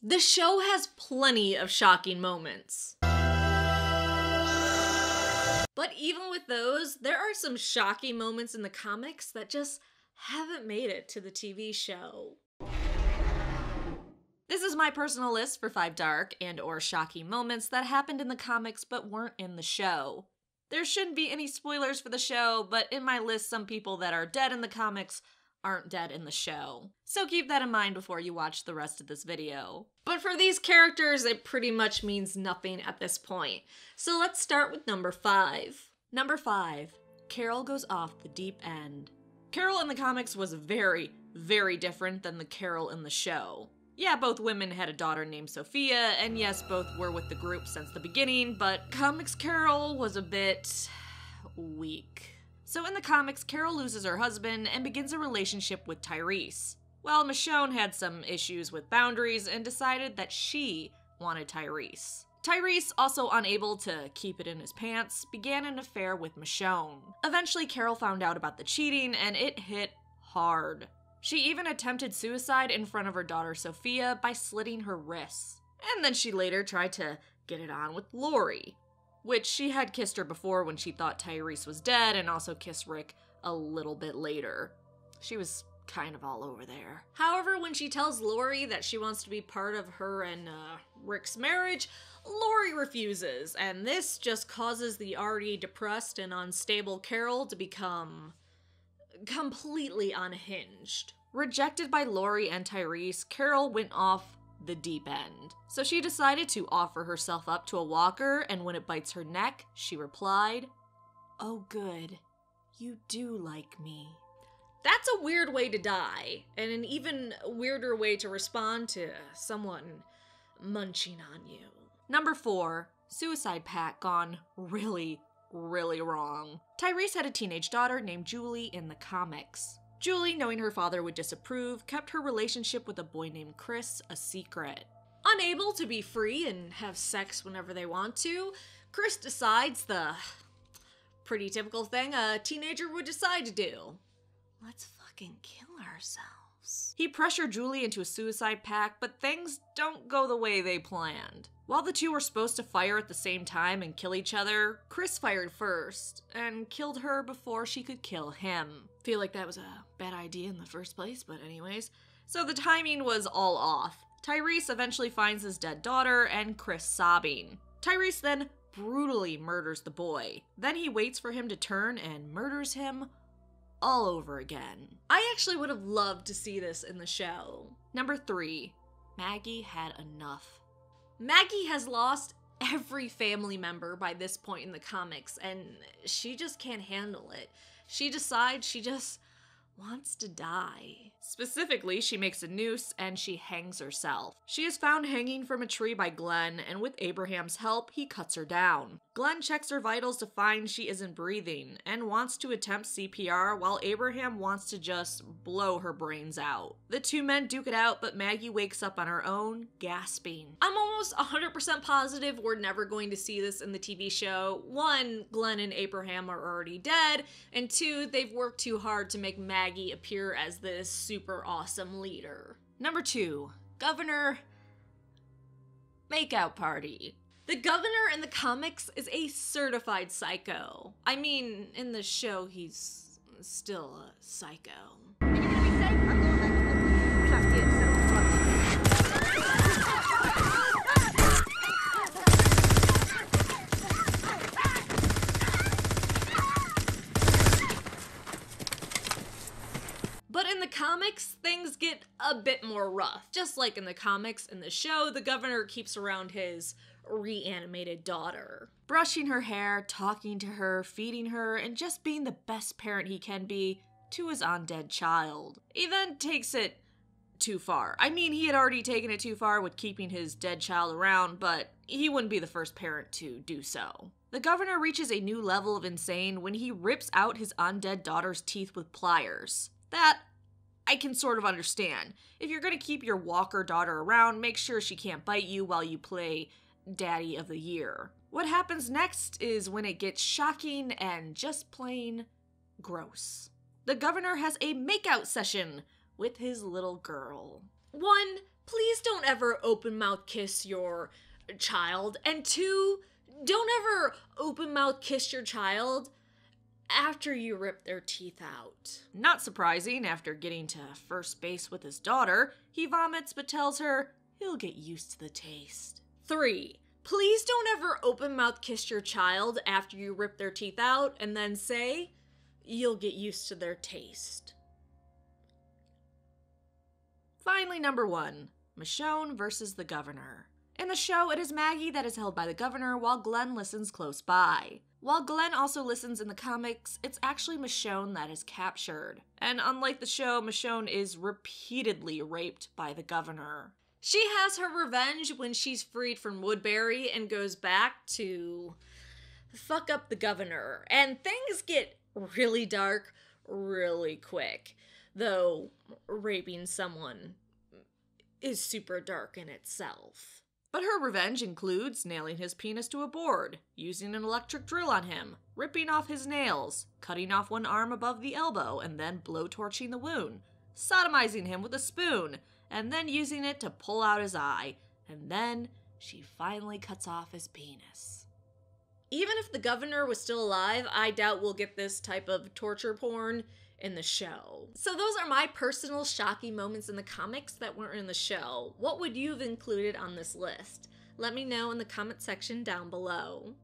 The show has plenty of shocking moments. But even with those, there are some shocking moments in the comics that just haven't made it to the TV show. This is my personal list for 5 dark and or shocking moments that happened in the comics but weren't in the show. There shouldn't be any spoilers for the show, but in my list some people that are dead in the comics aren't dead in the show. So keep that in mind before you watch the rest of this video. But for these characters, it pretty much means nothing at this point. So let's start with number 5. Number 5, Carol goes off the deep end. Carol in the comics was very, very different than the Carol in the show. Yeah, both women had a daughter named Sophia, and yes, both were with the group since the beginning, but comics Carol was a bit weak. So in the comics, Carol loses her husband and begins a relationship with Tyrese. Well, Michonne had some issues with boundaries and decided that she wanted Tyrese. Tyrese, also unable to keep it in his pants, began an affair with Michonne. Eventually, Carol found out about the cheating and it hit hard. She even attempted suicide in front of her daughter Sophia by slitting her wrists. And then she later tried to get it on with Laurie, which she had kissed her before when she thought Tyrese was dead, and also kissed Rick a little bit later. She was kind of all over there. However, when she tells Laurie that she wants to be part of her and Rick's marriage, Laurie refuses, and this just causes the already depressed and unstable Carol to become completely unhinged. Rejected by Laurie and Tyrese, Carol went off the deep end. So she decided to offer herself up to a walker, and when it bites her neck, she replied, "Oh good, you do like me." That's a weird way to die, and an even weirder way to respond to someone munching on you. Number 4, suicide pact gone really, really wrong. Tyrese had a teenage daughter named Julie in the comics. Julie, knowing her father would disapprove, kept her relationship with a boy named Chris a secret. Unable to be free and have sex whenever they want to, Chris decides the pretty typical thing a teenager would decide to do. Let's fucking kill ourselves. He pressured Julie into a suicide pact, but things don't go the way they planned. While the two were supposed to fire at the same time and kill each other, Chris fired first and killed her before she could kill him. Feel like that was a bad idea in the first place, but anyways. So the timing was all off. Tyrese eventually finds his dead daughter and Chris sobbing. Tyrese then brutally murders the boy. Then he waits for him to turn and murders him all over again. I actually would have loved to see this in the show. Number 3, Maggie Had Enough. Maggie has lost every family member by this point in the comics, and she just can't handle it. She decides she just wants to die. Specifically, she makes a noose and she hangs herself. She is found hanging from a tree by Glenn, and with Abraham's help, he cuts her down. Glenn checks her vitals to find she isn't breathing and wants to attempt CPR while Abraham wants to just blow her brains out. The two men duke it out, but Maggie wakes up on her own, gasping. I'm almost 100% positive we're never going to see this in the TV show. 1, Glenn and Abraham are already dead, and 2, they've worked too hard to make Maggie appear as this super awesome leader. Number 2, Governor Makeout Party. The governor in the comics is a certified psycho. I mean, in the show, he's still a psycho. Are you gonna be safe? I'm going back to the trusty itself. But in the comics, things get a bit more rough. Just like in the comics, in the show, the governor keeps around his reanimated daughter, brushing her hair, talking to her, feeding her, and just being the best parent he can be to his undead child. He then takes it too far. I mean, he had already taken it too far with keeping his dead child around, but he wouldn't be the first parent to do so. The governor reaches a new level of insane when he rips out his undead daughter's teeth with pliers. That I can sort of understand. If you're gonna keep your walker daughter around, make sure she can't bite you while you play Daddy of the Year. What happens next is when it gets shocking and just plain gross. The governor has a makeout session with his little girl. 1, please don't ever open mouth kiss your child. And 2, don't ever open mouth kiss your child after you rip their teeth out. Not surprising, after getting to first base with his daughter, he vomits but tells her he'll get used to the taste. 3, please don't ever open mouth kiss your child after you rip their teeth out and then say you'll get used to their taste. Finally, number 1, Michonne versus the governor. In the show, it is Maggie that is held by the governor while Glenn listens close by. While Glenn also listens in the comics, it's actually Michonne that is captured. And unlike the show, Michonne is repeatedly raped by the governor. She has her revenge when she's freed from Woodbury and goes back to fuck up the governor. And things get really dark really quick. Though raping someone is super dark in itself. But her revenge includes nailing his penis to a board, using an electric drill on him, ripping off his nails, cutting off one arm above the elbow and then blowtorching the wound, sodomizing him with a spoon, and then using it to pull out his eye, and then she finally cuts off his penis. Even if the governor was still alive, I doubt we'll get this type of torture porn in the show. So those are my personal shocking moments in the comics that weren't in the show. What would you have included on this list? Let me know in the comment section down below.